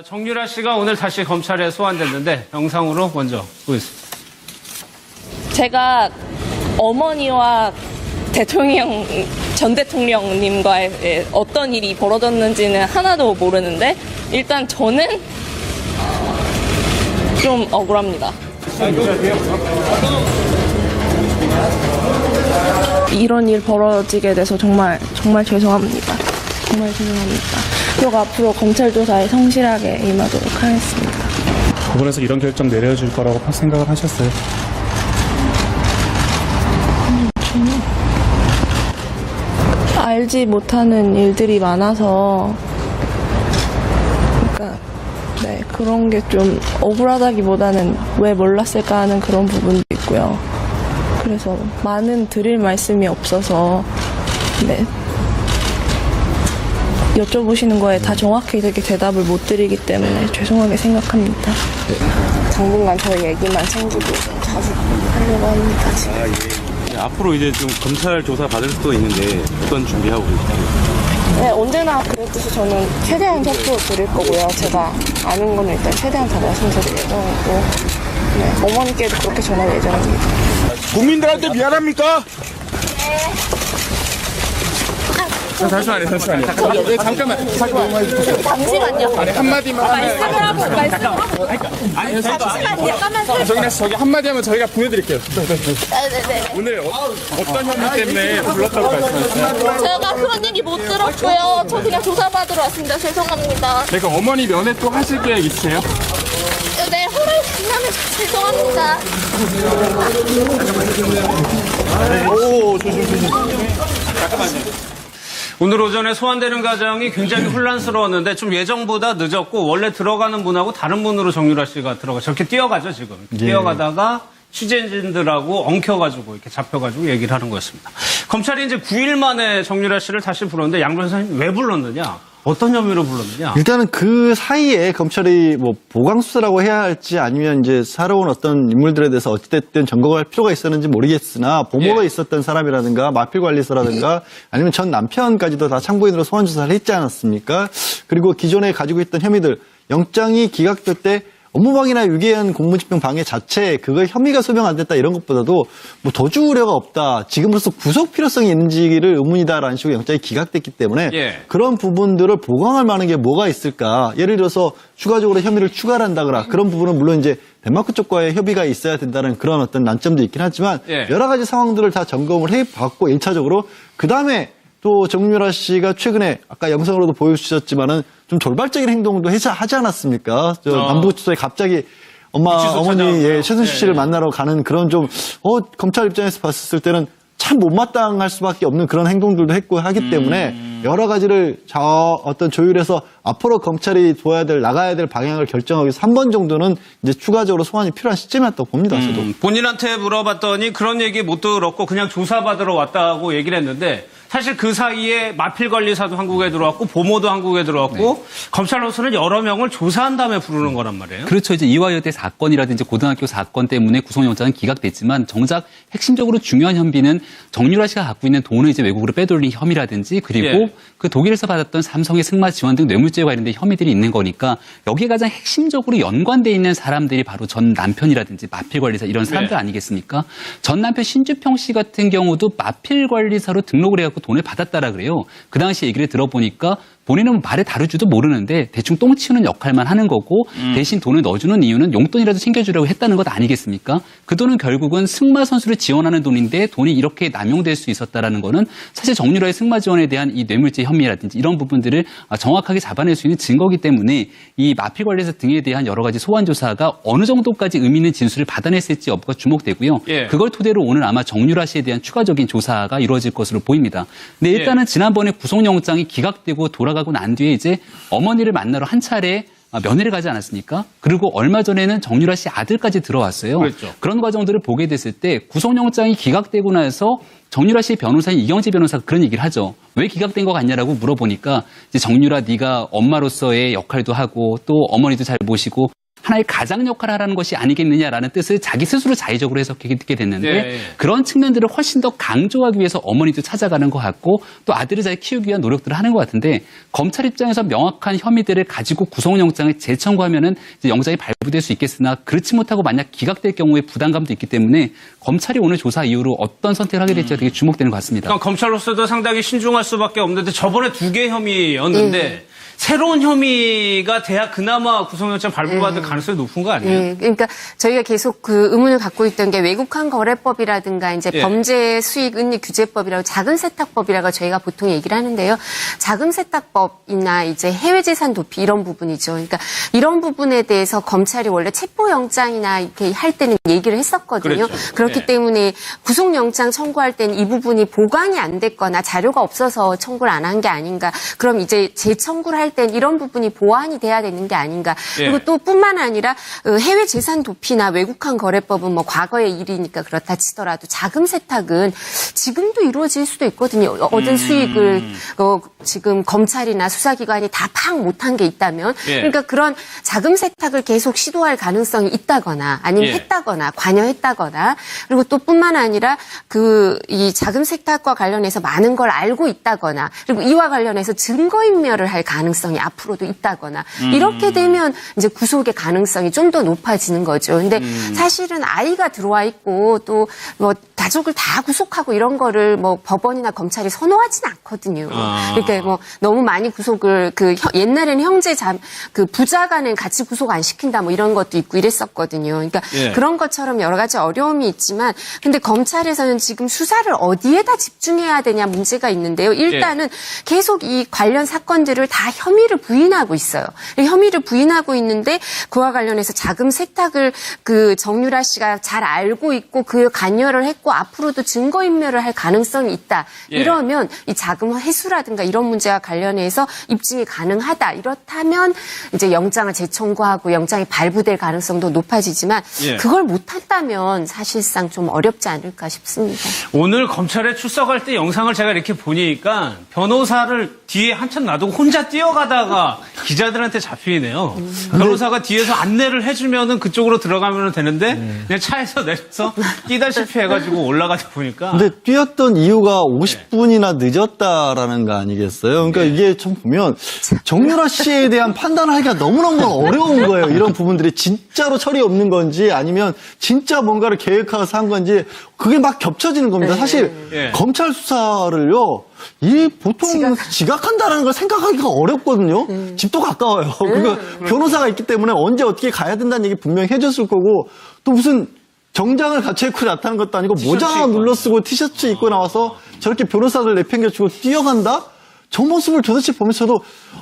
정유라 씨가 오늘 다시 검찰에 소환됐는데 영상으로 먼저 보겠습니다. 제가 어머니와 전 대통령님과의 어떤 일이 벌어졌는지는 하나도 모르는데 일단 저는 좀 억울합니다. 이런 일 벌어지게 돼서 정말 죄송합니다. 정말 죄송합니다. 그리고 앞으로 검찰 조사에 성실하게 임하도록 하겠습니다. 법원에서 이런 결정 내려줄 거라고 생각을 하셨어요? 알지 못하는 일들이 많아서 그러니까 네, 그런 게 좀 억울하다기보다는 왜 몰랐을까 하는 그런 부분도 있고요. 그래서 많은 드릴 말씀이 없어서 네, 여쭤보시는 거에 다 정확히 이렇게 대답을 못 드리기 때문에 죄송하게 생각합니다. 당분간 저희 얘기만 챙기고 자주 하려고 합니다. 지금. 앞으로 이제 좀 검찰 조사 받을 수도 있는데 어떤 준비하고 계세요? 네, 언제나 그랬듯이 저는 최대한 협조 드릴 거고요. 제가 아는 거는 일단 최대한 다 말씀드릴 예정이고, 네, 어머니께도 그렇게 전할 예정입니다. 국민들한테 미안합니까? 잠시만요. 잠깐만. 잠시만요. 아니, 한마디만 하면. 정인아 씨, 저기 한마디 하면 저희가 보내드릴게요. 네네네. 오늘 어떤 혐의 때문에 불렀다고 말씀하셨어요? 제가 그런 얘기 못 들었고요. 저 그냥 조사받으러 왔습니다. 죄송합니다. 네, 그럼 어머니 면회 또 하실 계획 있으세요? 네, 허락 지나면 죄송합니다. 오늘 오전에 소환되는 과정이 굉장히 혼란스러웠는데 좀 예정보다 늦었고 원래 들어가는 문하고 다른 문으로 정유라 씨가 저렇게 뛰어가죠 지금. 뛰어가다가 취재진들하고 엉켜가지고 이렇게 잡혀가지고 얘기를 하는 거였습니다. 검찰이 이제 9일 만에 정유라 씨를 다시 불렀는데 양 변호사님 왜 불렀느냐? 어떤 혐의로 불렀느냐? 일단은 그 사이에 검찰이 뭐 보강수사라고 해야 할지 아니면 이제 살아온 어떤 인물들에 대해서 어찌됐든 점검할 필요가 있었는지 모르겠으나 보모가 있었던 사람이라든가 마필관리소라든가 아니면 전 남편까지도 다 참고인으로 소환 조사를 했지 않았습니까? 그리고 기존에 가지고 있던 혐의들 영장이 기각될 때 업무방해나 유기한 공무집행 방해 자체 그거 혐의가 소명 안 됐다 이런 것보다도 뭐 도주 우려가 없다 지금으로서 구속 필요성이 있는지를 의문이다라는 식으로 영장이 기각됐기 때문에 그런 부분들을 보강할 만한 게 뭐가 있을까 예를 들어서 추가적으로 혐의를 추가를 한다거나 그런 부분은 물론 이제 덴마크 쪽과의 협의가 있어야 된다는 그런 어떤 난점도 있긴 하지만 여러 가지 상황들을 다 점검을 해봤고 1차적으로 그 다음에 또 정유라 씨가 최근에 아까 영상으로도 보여주셨지만은 좀 돌발적인 행동도 하지 않았습니까? 남부구치소에 갑자기 어머니 최순실 씨를 만나러 가는 그런 좀 검찰 입장에서 봤을 때는 참 못마땅할 수밖에 없는 그런 행동들도 했고 하기 때문에 여러 가지를 어떤 조율해서 앞으로 검찰이 나가야 될 방향을 결정하기 위해서 한 번 정도는 이제 추가적으로 소환이 필요한 시점이었다고 봅니다. 저도. 본인한테 물어봤더니 그런 얘기 못 들었고 그냥 조사받으러 왔다고 얘기를 했는데 사실 그 사이에 마필관리사도 한국에 들어왔고 보모도 한국에 들어왔고 검찰로서는 여러 명을 조사한 다음에 부르는 거란 말이에요. 그렇죠. 이제 이화여대 사건이라든지 고등학교 사건 때문에 구속영장은 기각됐지만 정작 핵심적으로 중요한 혐의는 정유라 씨가 갖고 있는 돈을 이제 외국으로 빼돌린 혐의라든지 그리고 그 독일에서 받았던 삼성의 승마 지원 등 뇌물죄와 관련된 혐의들이 있는 거니까 여기에 가장 핵심적으로 연관돼 있는 사람들이 바로 전 남편이라든지 마필관리사 이런 사람들 아니겠습니까? 전 남편 신주평 씨 같은 경우도 마필관리사로 등록을 해갖고 돈을 받았다라 그래요. 그 당시 얘기를 들어보니까 본인은 말에 다룰 줄도 모르는데 대충 똥 치우는 역할만 하는 거고 대신 돈을 넣어주는 이유는 용돈이라도 챙겨주려고 했다는 것 아니겠습니까? 그 돈은 결국은 승마 선수를 지원하는 돈인데 돈이 이렇게 남용될 수 있었다라는 거는 사실 정유라의 승마 지원에 대한 이 뇌물죄 혐의라든지 이런 부분들을 정확하게 잡아낼 수 있는 증거이기 때문에 이 마필관리사 등에 대한 여러 가지 소환 조사가 어느 정도까지 의미 있는 진술을 받아냈을지 여부가 주목되고요. 그걸 토대로 오늘 아마 정유라 씨에 대한 추가적인 조사가 이루어질 것으로 보입니다. 근데 일단은 지난번에 구속영장이 기각되고 돌아가고 난 뒤에 이제 어머니를 만나러 한 차례 면회를 가지 않았습니까? 그리고 얼마 전에는 정유라 씨 아들까지 들어왔어요. 그렇죠. 그런 과정들을 보게 됐을 때 구속영장이 기각되고 나서 정유라 씨의 변호사인 이경지 변호사가 그런 얘기를 하죠. 왜 기각된 것 같냐라고 물어보니까 이제 정유라 네가 엄마로서의 역할도 하고 또 어머니도 잘 모시고 하나의 가장 역할을 하라는 것이 아니겠느냐라는 뜻을 자기 스스로 자의적으로 해석하게 됐는데 예. 그런 측면들을 훨씬 더 강조하기 위해서 어머니도 찾아가는 것 같고 또 아들을 잘 키우기 위한 노력들을 하는 것 같은데 검찰 입장에서 명확한 혐의들을 가지고 구속영장을 재청구하면은 이제 영장이 발부될 수 있겠으나 그렇지 못하고 만약 기각될 경우에 부담감도 있기 때문에 검찰이 오늘 조사 이후로 어떤 선택을 하게 될지가 되게 주목되는 것 같습니다. 그러니까 검찰로서도 상당히 신중할 수밖에 없는데 저번에 2개 혐의였는데 새로운 혐의가 돼야 그나마 구속영장 발부받을 가능성이 높은 거 아니에요? 네, 그러니까 저희가 계속 그 의문을 갖고 있던 게 외국환 거래법이라든가 이제 예. 범죄 수익 은닉 규제법이라고 자금 세탁법이라고 저희가 보통 얘기를 하는데요. 자금 세탁법이나 이제 해외 재산 도피 이런 부분이죠. 그러니까 이런 부분에 대해서 검찰이 원래 체포영장이나 이렇게 할 때는 얘기를 했었거든요. 그랬죠. 그렇기 예. 때문에 구속영장 청구할 때는 이 부분이 보강이 안 됐거나 자료가 없어서 청구를 안 한 게 아닌가. 그럼 이제 재청구를 할 땐 이런 부분이 보완이 돼야 되는 게 아닌가. 예. 그리고 또 뿐만 아니라 해외 재산 도피나 외국환 거래법은 뭐 과거의 일이니까 그렇다 치더라도 자금 세탁은 지금도 이루어질 수도 있거든요. 얻은 수익을 지금 검찰이나 수사기관이 다 파악 못한 게 있다면 예. 그러니까 그런 자금 세탁을 계속 시도할 가능성이 있다거나 아니면 예. 했다거나 관여했다거나 그리고 또 뿐만 아니라 이 자금 세탁과 관련해서 많은 걸 알고 있다거나 그리고 이와 관련해서 증거인멸을 할 가능성이 앞으로도 있다거나 이렇게 되면 이제 구속의 가능성이 좀 더 높아지는 거죠. 근데 사실은 아이가 들어와 있고 또 뭐 가족을 다 구속하고 이런 거를 뭐 법원이나 검찰이 선호하진 않거든요. 그러니까 뭐 너무 많이 구속을 옛날에는 그 부자간은 같이 구속 안 시킨다 뭐 이런 것도 있고 이랬었거든요. 그러니까 예. 그런 것처럼 여러 가지 어려움이 있지만 근데 검찰에서는 지금 수사를 어디에다 집중해야 되냐 문제가 있는데요. 일단은 계속 이 관련 사건들을 다 혐의를 부인하고 있어요. 혐의를 부인하고 있는데 그와 관련해서 자금 세탁을 정유라 씨가 잘 알고 있고 그 관여를 했고 앞으로도 증거인멸을 할 가능성이 있다. 예. 이러면 이 자금 회수라든가 이런 문제와 관련해서 입증이 가능하다. 이렇다면 이제 영장을 재청구하고 영장이 발부될 가능성도 높아지지만 예. 그걸 못한다면 사실상 좀 어렵지 않을까 싶습니다. 오늘 검찰에 출석할 때 영상을 제가 이렇게 보니까 변호사를 뒤에 한참 놔두고 혼자 뛰어가다가 기자들한테 잡히네요. 변호사가 뒤에서 안내를 해주면은 그쪽으로 들어가면 되는데 그냥 차에서 내려서 뛰다시피 해가지고 올라가다 보니까. 근데 뛰었던 이유가 50분이나 늦었다라는 거 아니겠어요? 그러니까 이게 좀 보면 정유라 씨에 대한 판단을 하기가 너무너무 어려운 거예요. 이런 부분들이 진짜로 철이 없는 건지 아니면 진짜 뭔가를 계획해서 한 건지 그게 막 겹쳐지는 겁니다. 사실 예. 검찰 수사를요. 이 보통 지각한다라는 걸 생각하기가 어렵거든요. 집도 가까워요. 그러니까 변호사가 있기 때문에 언제 어떻게 가야 된다는 얘기 분명히 해줬을 거고 또 무슨 정장을 갖춰 입고 나타나는 것도 아니고 모자 입고. 눌러쓰고 티셔츠 입고 나와서 저렇게 변호사를 내팽겨치고 뛰어간다? 저 모습을 도대체 보면서도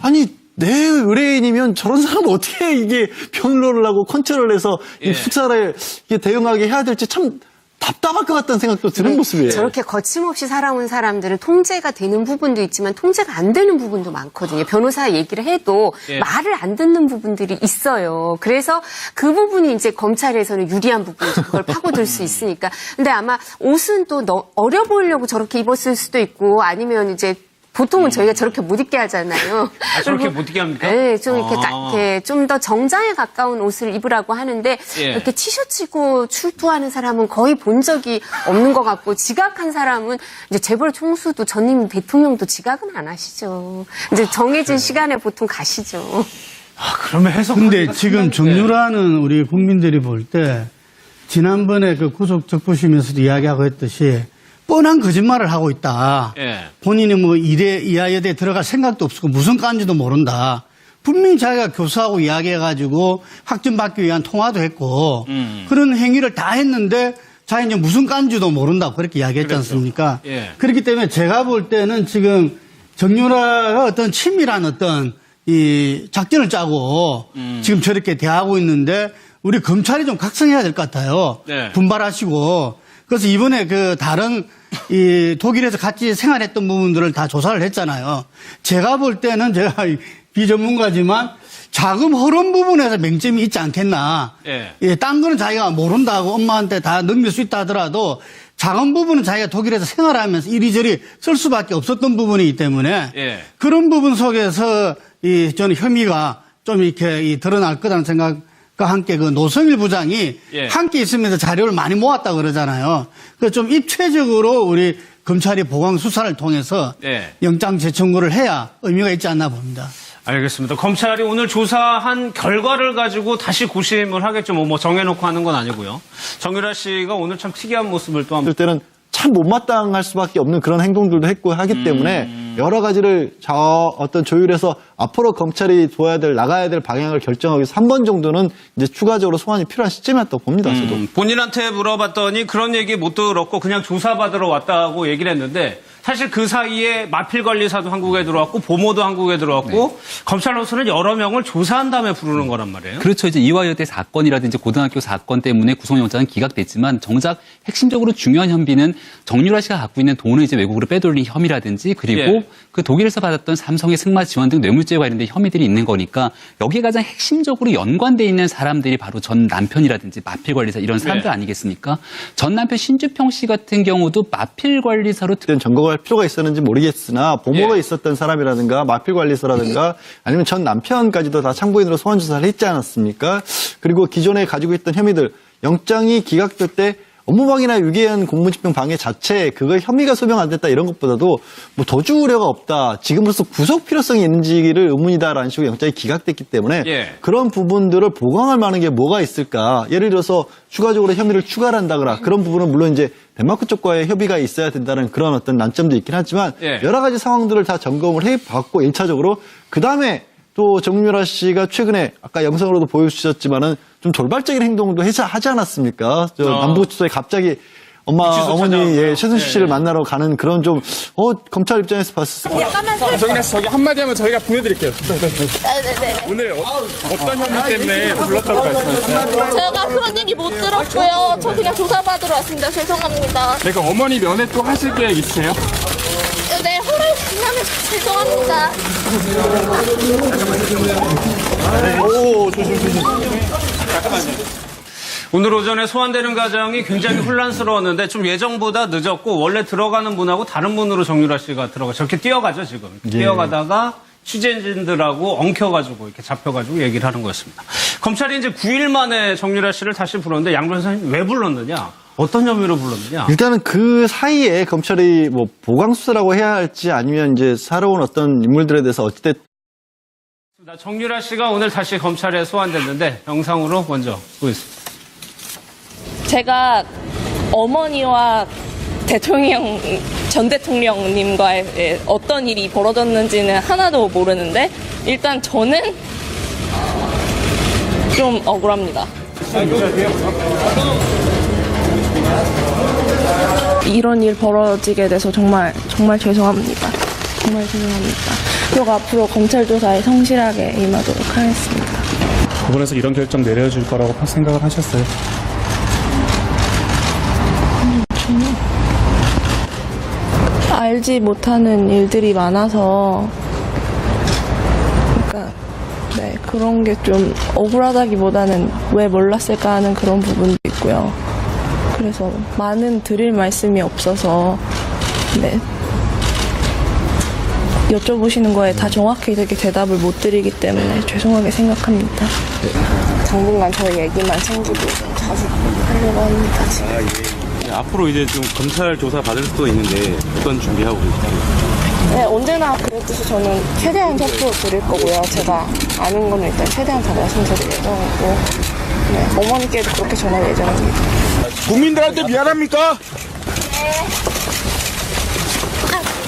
아니 내 의뢰인이면 저런 사람을 어떻게 이게 변론을 하고 컨트롤을 해서 이 수사를 이게 대응하게 해야 될지 참 답답할 것 같다는 생각도 드는 모습이에요. 저렇게 거침없이 살아온 사람들은 통제가 되는 부분도 있지만 통제가 안 되는 부분도 많거든요. 변호사 얘기를 해도 예. 말을 안 듣는 부분들이 있어요. 그래서 그 부분이 이제 검찰에서는 유리한 부분이죠. 그걸 파고들 수 있으니까. 근데 아마 옷은 또 어려 보이려고 저렇게 입었을 수도 있고 아니면 이제 보통은 저희가 저렇게 못 입게 하잖아요. 아, 저렇게 못 입게 합니까? 네, 좀 이렇게 좀 더 정장에 가까운 옷을 입으라고 하는데 예. 이렇게 티셔츠 입고 출두하는 사람은 거의 본 적이 없는 것 같고 지각한 사람은 이제 재벌 총수도 전임 대통령도 지각은 안 하시죠. 이제 정해진 시간에 보통 가시죠. 아, 그러면 해석. 근데 지금 정유라는 우리 국민들이 볼 때 지난번에 그 구속 적부심에서도 이야기하고 했듯이 뻔한 거짓말을 하고 있다. 예. 본인이 뭐 이하여대에 들어갈 생각도 없고 무슨 과인지도 모른다. 분명히 자기가 교수하고 이야기해가지고 학점받기 위한 통화도 했고 그런 행위를 다 했는데 자기 이제 무슨 과인지도 모른다고 그렇게 이야기했지 그랬죠. 않습니까? 예. 그렇기 때문에 제가 볼 때는 지금 정유라가 어떤 친밀한 어떤 이 작전을 짜고 지금 저렇게 대하고 있는데 우리 검찰이 좀 각성해야 될 것 같아요. 네. 분발하시고. 그래서 이번에 그 다른 이 독일에서 같이 생활했던 부분들을 다 조사를 했잖아요. 제가 볼 때는 제가 비전문가지만 자금 흐름 부분에서 맹점이 있지 않겠나. 예. 예, 딴 거는 자기가 모른다고 엄마한테 다 넘길 수 있다 하더라도 자금 부분은 자기가 독일에서 생활하면서 이리저리 쓸 수밖에 없었던 부분이기 때문에 예. 그런 부분 속에서 저는 혐의가 좀 이렇게 드러날 거라는 생각 함께 그 노성일 부장이 예. 함께 있으면서 자료를 많이 모았다 그러잖아요. 그래서 좀 입체적으로 우리 검찰이 보강 수사를 통해서 예. 영장 재청구를 해야 의미가 있지 않나 봅니다. 알겠습니다. 검찰이 오늘 조사한 결과를 가지고 다시 고심을 하겠죠. 뭐 정해놓고 하는 건 아니고요. 정유라 씨가 오늘 참 특이한 모습을 또 한번. 그럴 때는 참 못마땅할 수밖에 없는 그런 행동들도 했고 하기 때문에 여러 가지를 어떤 조율해서 앞으로 검찰이 나가야 될 방향을 결정하기 위해서 한 번 정도는 이제 추가적으로 소환이 필요한 시점이었다고 봅니다. 저도. 본인한테 물어봤더니 그런 얘기 못 들었고 그냥 조사받으러 왔다고 얘기를 했는데 사실 그 사이에 마필관리사도 한국에 들어왔고 보모도 한국에 들어왔고 검찰로서는 여러 명을 조사한 다음에 부르는 거란 말이에요. 그렇죠. 이제 이화여대 사건이라든지 고등학교 사건 때문에 구속영장은 기각됐지만 정작 핵심적으로 중요한 혐의는 정유라 씨가 갖고 있는 돈을 이제 외국으로 빼돌린 혐의라든지 그리고 예. 그 독일에서 받았던 삼성의 승마 지원 등 뇌물죄에 관련된 혐의들이 있는 거니까 여기에 가장 핵심적으로 연관돼 있는 사람들이 바로 전 남편이라든지 마필관리사 이런 사람들 예. 아니겠습니까? 전 남편 신주평 씨 같은 경우도 마필관리사로 점검할 필요가 있었는지 모르겠으나 보모가 예. 있었던 사람이라든가 마필관리사라든가 아니면 전 남편까지도 다 참고인으로 소환 조사를 했지 않았습니까? 그리고 기존에 가지고 있던 혐의들 영장이 기각될 때 업무방해나 유기한 공무집행 방해 자체 그걸 혐의가 소명 안 됐다 이런 것보다도 뭐 도주 우려가 없다 지금으로서 구속 필요성이 있는지를 의문이다라는 식으로 영장이 기각됐기 때문에 예. 그런 부분들을 보강할 만한 게 뭐가 있을까? 예를 들어서 추가적으로 혐의를 추가를 한다거나 그런 부분은 물론 이제 덴마크 쪽과의 협의가 있어야 된다는 그런 어떤 난점도 있긴 하지만 예. 여러 가지 상황들을 다 점검을 해봤고 1차적으로 그 다음에 또 정유라 씨가 최근에 아까 영상으로도 보여주셨지만은 좀 돌발적인 행동도 하지 않았습니까? 남부구치소에 갑자기 어머니 최순실 씨를 만나러 가는 그런 좀 검찰 입장에서 봤을 때 정유라 씨 저기 한마디 하면 저희가 보내드릴게요. 오늘 어떤 혐의 때문에 불렀다고 말씀하셨어요? 제가 그런 얘기 못 들었고요. 저 그냥 조사받으러 왔습니다. 죄송합니다. 그러니까 어머니 면회 또 하실 계획 있으세요? 네, 허락 지나면 죄송합니다. 오늘 오전에 소환되는 과정이 굉장히 혼란스러웠는데 좀 예정보다 늦었고 원래 들어가는 문하고 다른 문으로 정유라 씨가 저렇게 뛰어가죠 지금. 뛰어가다가 취재진들하고 엉켜가지고 이렇게 잡혀가지고 얘기를 하는 거였습니다. 검찰이 이제 9일 만에 정유라 씨를 다시 부르는데 양 변호사님 왜 불렀느냐? 어떤 혐의로 불렀느냐? 일단은 그 사이에 검찰이 뭐 보강 수사라고 해야 할지 아니면 이제 새로운 어떤 인물들에 대해서 어찌됐든 정유라 씨가 오늘 다시 검찰에 소환됐는데 영상으로 먼저 보겠습니다. 제가 어머니와 전 대통령님과의 어떤 일이 벌어졌는지는 하나도 모르는데 일단 저는 좀 억울합니다. 이런 일 벌어지게 돼서 정말 죄송합니다. 정말 죄송합니다. 그리고 앞으로 검찰 조사에 성실하게 임하도록 하겠습니다. 법원에서 이런 결정 내려줄 거라고 생각을 하셨어요? 알지 못하는 일들이 많아서 그러니까 그런 게 좀 억울하다기보다는 왜 몰랐을까 하는 그런 부분도 있고요. 그래서 많은 드릴 말씀이 없어서 여쭤보시는 거에 다 정확히 이렇게 대답을 못 드리기 때문에 죄송하게 생각합니다. 당분간 저 얘기만 챙기고 자주 하려고 합니다. 지금. 앞으로 이제 좀 검찰 조사 받을 수도 있는데 어떤 준비하고 계세요? 네, 언제나 그랬듯이 저는 최대한 협조 드릴 거고요. 제가 아는 거는 일단 최대한 다 말씀드릴 예정이고, 어머니께도 그렇게 전할 예정입니다. 국민들한테 미안합니까?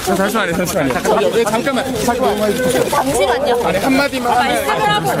잠시만요. 잠깐만. 잠시만요. 아니, 한마디만 하면. 말씀을 하고.